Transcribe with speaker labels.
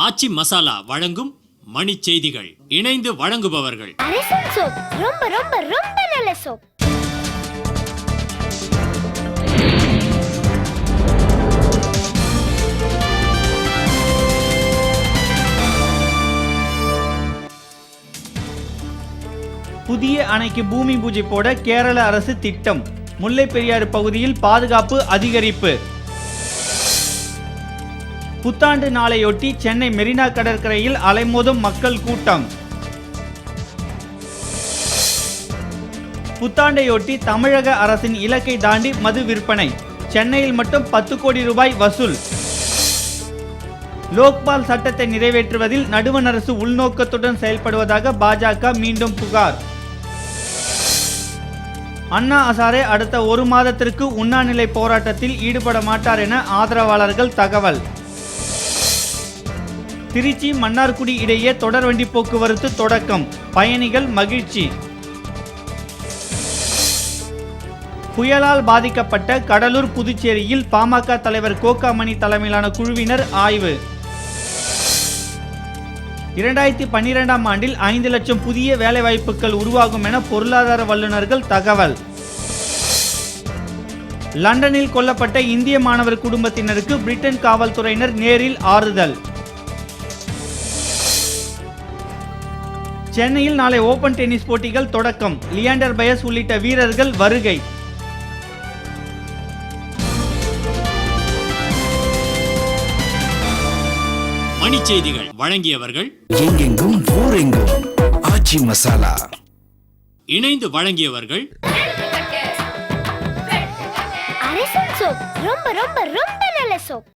Speaker 1: ஆச்சி மசாலா வழங்கும் மணி செய்திகள். இணைந்து வழங்குபவர்கள்
Speaker 2: அரசன் சோப். ரொம்ப ரொம்ப ரொம்ப நல்ல சோப்.
Speaker 3: புதிய அணைக்கு பூமி பூஜை போட கேரள அரசு திட்டம். முல்லை பெரியாறு பகுதியில் பாதுகாப்பு அதிகரிப்பு. புத்தாண்டு நாளையொட்டி சென்னை மெரினா கடற்கரையில் அலைமோதும் மக்கள் கூட்டம். புத்தாண்டையொட்டி தமிழக அரசின் இலக்கை தாண்டி மது விற்பனை. சென்னையில் மட்டும் 10 கோடி ரூபாய் வசூல். லோக்பால் சட்டத்தை நிறைவேற்றுவதில் நடுவண் அரசு உள்நோக்கத்துடன் செயல்படுவதாக பாஜக மீண்டும் புகார். அண்ணா ஹசாரே அடுத்த 1 மாதத்திற்கு உண்ணாநிலை போராட்டத்தில் ஈடுபட மாட்டார் என ஆதரவாளர்கள் தகவல். திருச்சி மன்னார்குடி இடையே தொடர்வண்டி போக்குவரத்து தொடக்கம். பயணிகள் மகிழ்ச்சி. புயலால் பாதிக்கப்பட்ட கடலூர் புதுச்சேரியில் பாமக தலைவர் கோகாமணி தலைமையிலான குழுவினர் ஆய்வு. 2012ஆம் ஆண்டில் 5 லட்சம் புதிய வேலைவாய்ப்புகள் உருவாகும் என பொருளாதார வல்லுநர்கள் தகவல். லண்டனில் கொல்லப்பட்ட இந்திய மாணவர் குடும்பத்தினருக்கு பிரிட்டன் காவல்துறையினர் நேரில் ஆறுதல். சென்னையில் நாளை ஓபன் டென்னிஸ் போட்டிகள் தொடக்கம். லியாண்டர் பயஸ் உள்ளிட்ட வீரர்கள் வருகை.
Speaker 1: மணி செய்திகள் வழங்கியவர்கள்
Speaker 4: எங்கெங்கும் ஊரெங்கும் ஆச்சி மசாலா.
Speaker 1: இணைந்து வழங்கியவர்கள்
Speaker 2: அரசன் சோப். ரொம்ப ரொம்ப ரொம்ப நல்ல சோப்.